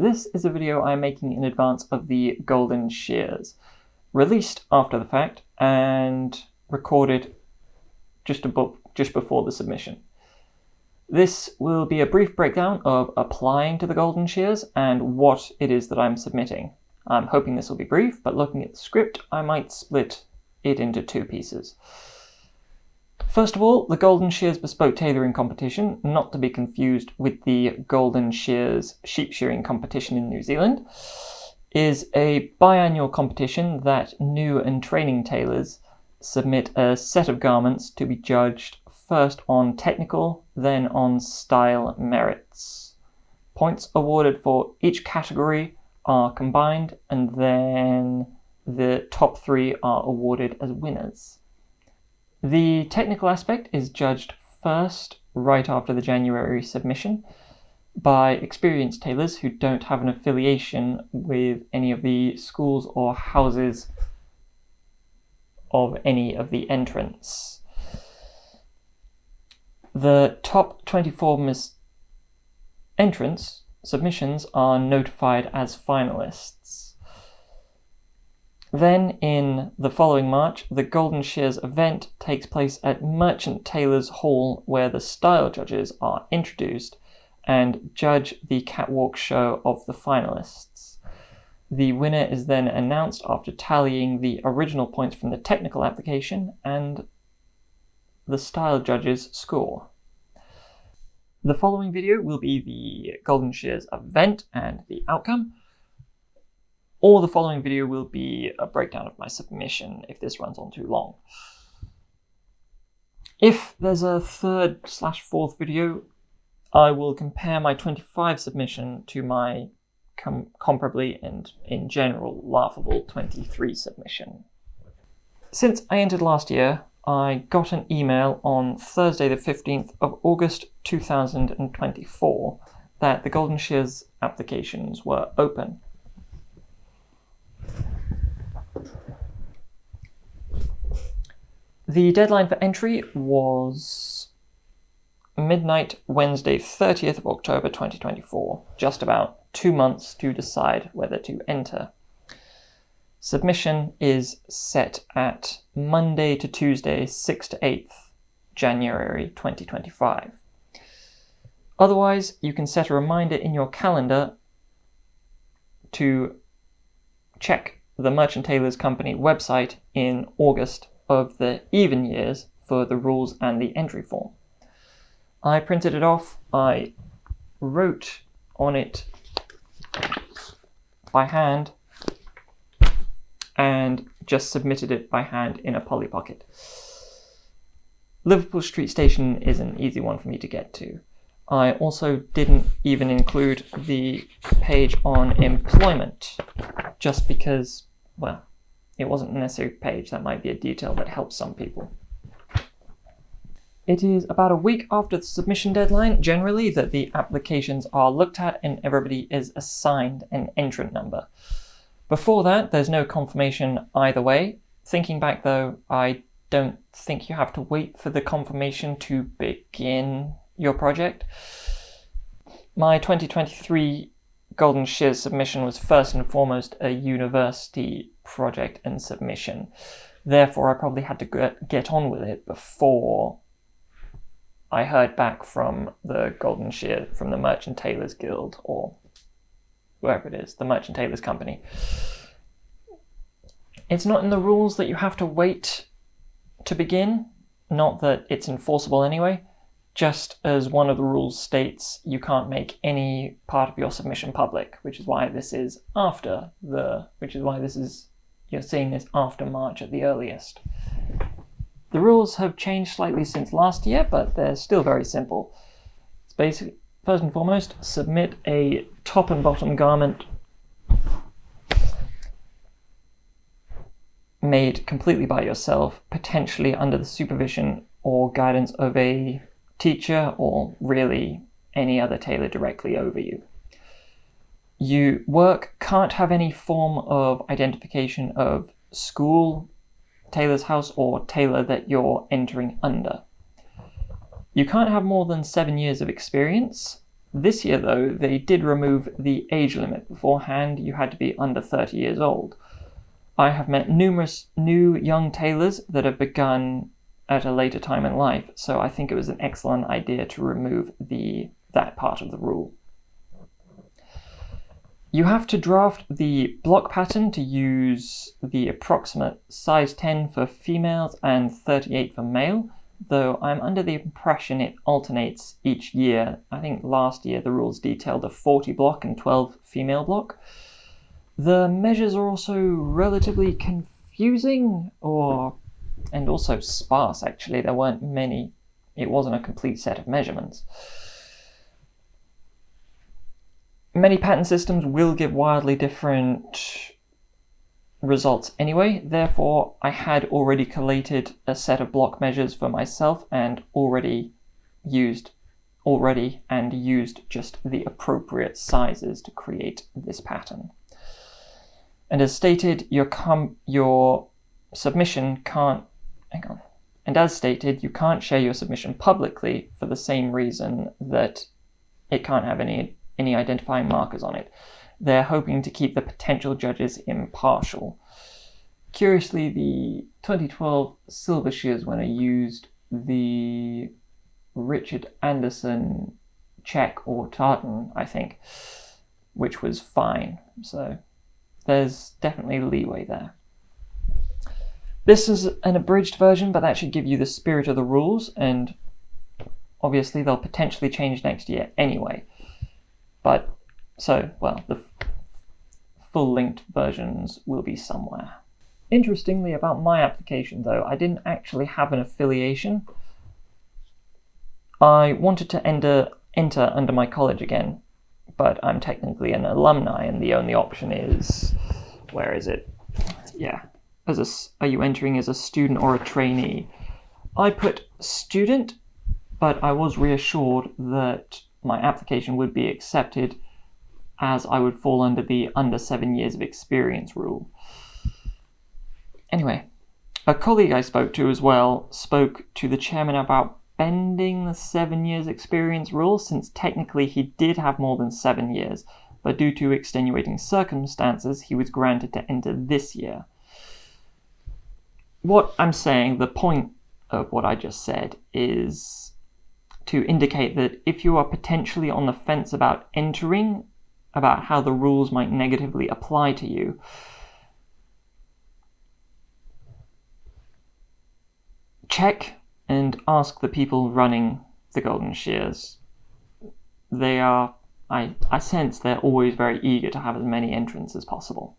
This is a video I'm making in advance of the Golden Shears, released after the fact and recorded just before the submission. This will be a brief breakdown of applying to the Golden Shears and what it is that I'm submitting. I'm hoping this will be brief, but looking at the script, I might split it into two pieces. First of all, the Golden Shears Bespoke Tailoring Competition, not to be confused with the Golden Shears Sheep Shearing Competition in New Zealand, is a biannual competition that new and training tailors submit a set of garments to be judged first on technical, then on style merits. Points awarded for each category are combined, and then the top three are awarded as winners. The technical aspect is judged first, right after the January submission, by experienced tailors who don't have an affiliation with any of the schools or houses of any of the entrants. The top 24 entrants submissions are notified as finalists. Then, in the following March, the Golden Shears event takes place at Merchant Tailors Hall, where the style judges are introduced and judge the catwalk show of the finalists. The winner is then announced after tallying the original points from the technical application and the style judges' score. The following video will be the Golden Shears event and the outcome, or the following video will be a breakdown of my submission if this runs on too long. If there's a third/fourth video, I will compare my 25 submission to my comparably and in general laughable 23 submission. Since I entered last year, I got an email on Thursday the 15th of August 2024 that the Golden Shears applications were open. The deadline for entry was midnight Wednesday 30th of October 2024, just about 2 months to decide whether to enter. Submission is set at Monday to Tuesday 6th to 8th January 2025. Otherwise, you can set a reminder in your calendar to check the Merchant Tailors Company website in August of the even years for the rules and the entry form. I printed it off, I wrote on it by hand, and just submitted it by hand in a Polly Pocket. Liverpool Street Station is an easy one for me to get to. I also didn't even include the page on employment, just because, well, it wasn't a necessary page. That might be a detail that helps some people. It is about a week after the submission deadline, generally, that the applications are looked at and everybody is assigned an entrant number. Before that, there's no confirmation either way. Thinking back though, I don't think you have to wait for the confirmation to begin your project. My 2023 Golden Shears submission was first and foremost a university project and submission. Therefore, I probably had to get on with it before I heard back from the Golden Shear, from the Merchant Tailors Guild, or wherever it is, the Merchant Tailors Company. It's not in the rules that you have to wait to begin, not that it's enforceable anyway. Just as one of the rules states, you can't make any part of your submission public, which is why this is you're seeing this after March at the earliest. The rules have changed slightly since last year, but they're still very simple. It's basically, first and foremost, submit a top and bottom garment made completely by yourself, potentially under the supervision or guidance of a teacher or really any other tailor directly over you. Your work can't have any form of identification of school, tailor's house, or tailor that you're entering under. You can't have more than 7 years of experience. This year, though, they did remove the age limit. Beforehand, you had to be under 30 years old. I have met numerous new young tailors that have begun at a later time in life, so I think it was an excellent idea to remove that part of the rule. You have to draft the block pattern to use the approximate size 10 for females and 38 for male, though I'm under the impression it alternates each year. I think last year the rules detailed a 40 block and 12 female block. The measures are also relatively confusing, and also sparse actually. There weren't many. It wasn't a complete set of measurements. Many pattern systems will give wildly different results anyway, therefore I had already collated a set of block measures for myself and used just the appropriate sizes to create this pattern. And as stated, your submission can't you can't share your submission publicly for the same reason that it can't have any identifying markers on it. They're hoping to keep the potential judges impartial. Curiously, the 2012 silver shears winner used the Richard Anderson check or tartan, I think, which was fine. So there's definitely leeway there. This is an abridged version, but that should give you the spirit of the rules, and obviously they'll potentially change next year anyway. But the full-length versions will be somewhere. Interestingly about my application though, I didn't actually have an affiliation. I wanted to enter under my college again, but I'm technically an alumni and the only option is, where is it? Yeah, are you entering as a student or a trainee? I put student, but I was reassured that my application would be accepted as I would fall under the under 7 years of experience rule. Anyway, a colleague I spoke to as well spoke to the chairman about bending the 7 years experience rule, since technically he did have more than 7 years, but due to extenuating circumstances, he was granted to enter this year. What I'm saying, the point of what I just said, is to indicate that if you are potentially on the fence about entering, about how the rules might negatively apply to you, check and ask the people running the Golden Shears. I sense they're always very eager to have as many entrants as possible.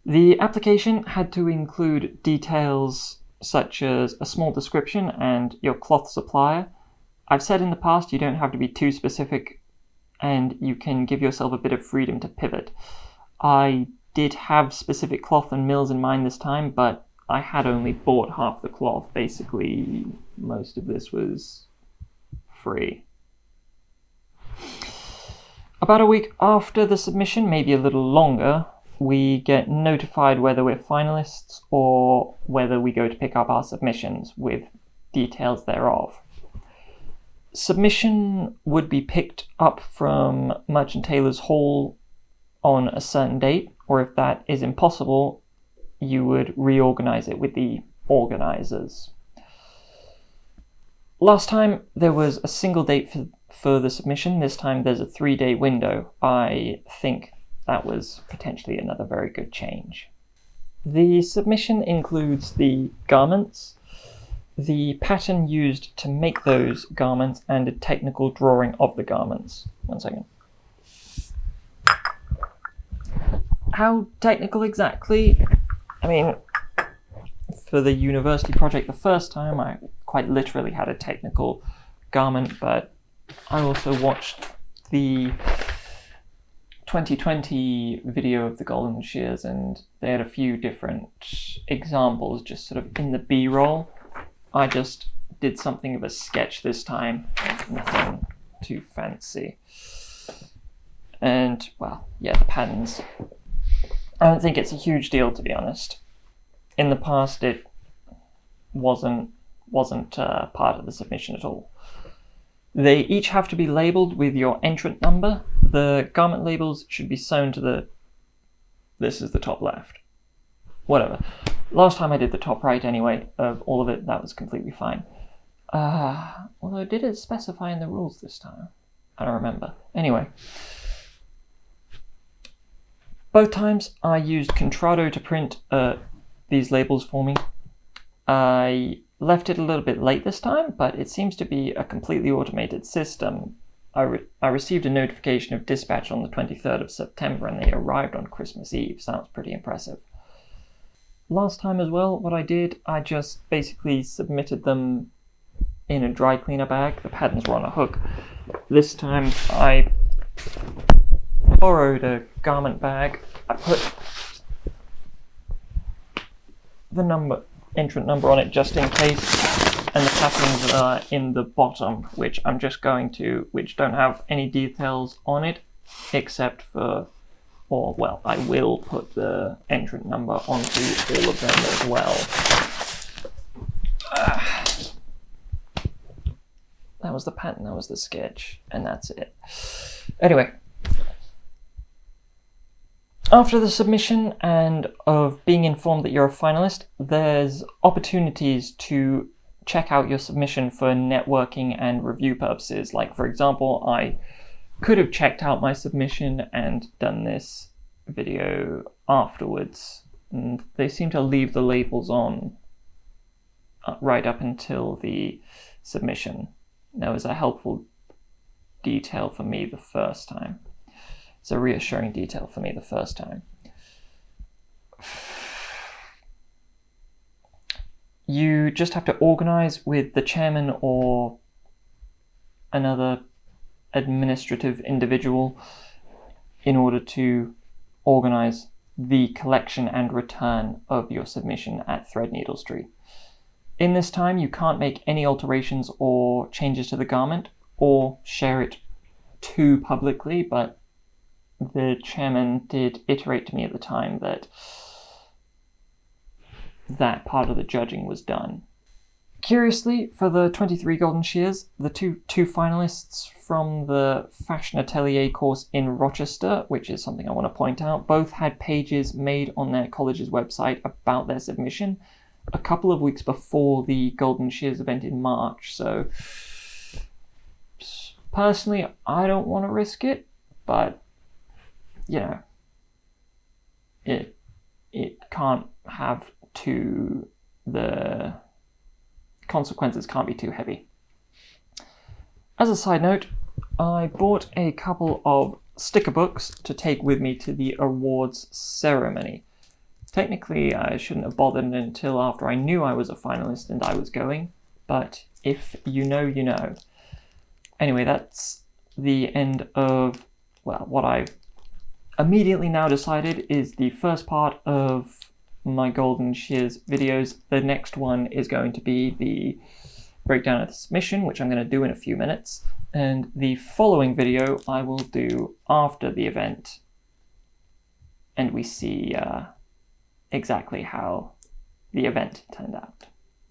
The application had to include details such as a small description and your cloth supplier. I've said in the past you don't have to be too specific and you can give yourself a bit of freedom to pivot. I did have specific cloth and mills in mind this time, but I had only bought half the cloth. Basically, most of this was free. About a week after the submission, maybe a little longer, we get notified whether we're finalists or whether we go to pick up our submissions with details thereof. Submission would be picked up from Merchant Tailors Hall on a certain date, or if that is impossible, you would reorganize it with the organizers. Last time there was a single date for the submission. This time there's a 3-day window. I think that was potentially another very good change. The submission includes the garments, the pattern used to make those garments, and a technical drawing of the garments. One second. How technical exactly? I mean, for the university project the first time, I quite literally had a technical garment, but I also watched the 2020 video of the Golden Shears, and they had a few different examples just sort of in the B-roll. I just did something of a sketch this time, nothing too fancy. And, well, yeah, the patterns. I don't think it's a huge deal, to be honest. In the past, it wasn't part of the submission at all. They each have to be labelled with your entrant number. The garment labels should be sewn to the... This is the top left. Whatever. Last time I did the top right anyway, of all of it, that was completely fine. Although did it specify in the rules this time? I don't remember. Anyway. Both times I used Contrado to print these labels for me. I left it a little bit late this time, but it seems to be a completely automated system. I received a notification of dispatch on the 23rd of September and they arrived on Christmas Eve. Sounds pretty impressive. Last time as well, what I did, I just basically submitted them in a dry cleaner bag. The patterns were on a hook. This time I borrowed a garment bag. I put the entrant number on it just in case, and the patterns are in the bottom, which don't have any details on it except for, I will put the entrant number onto all of them as well. That was the pattern, that was the sketch, and that's it. Anyway, after the submission and of being informed that you're a finalist, there's opportunities to check out your submission for networking and review purposes. Like, for example, I could have checked out my submission and done this video afterwards. And they seem to leave the labels on right up until the submission. That was a helpful detail for me the first time. It's a reassuring detail for me the first time. You just have to organize with the chairman or another administrative individual in order to organize the collection and return of your submission at Threadneedle Street. In this time, you can't make any alterations or changes to the garment or share it too publicly, but the chairman did iterate to me at the time that that part of the judging was done. Curiously, for the 23 Golden Shears, the two finalists from the Fashion Atelier course in Rochester, which is something I want to point out, both had pages made on their college's website about their submission a couple of weeks before the Golden Shears event in March. So personally, I don't want to risk it, but you know, it can't have the consequences can't be too heavy. As a side note, I bought a couple of sticker books to take with me to the awards ceremony. Technically, I shouldn't have bothered until after I knew I was a finalist and I was going, but if you know, you know. Anyway, that's the end of, what I've immediately now decided is the first part of my Golden Shears videos. The next one is going to be the breakdown of the submission, which I'm going to do in a few minutes, and the following video I will do after the event, and we see exactly how the event turned out.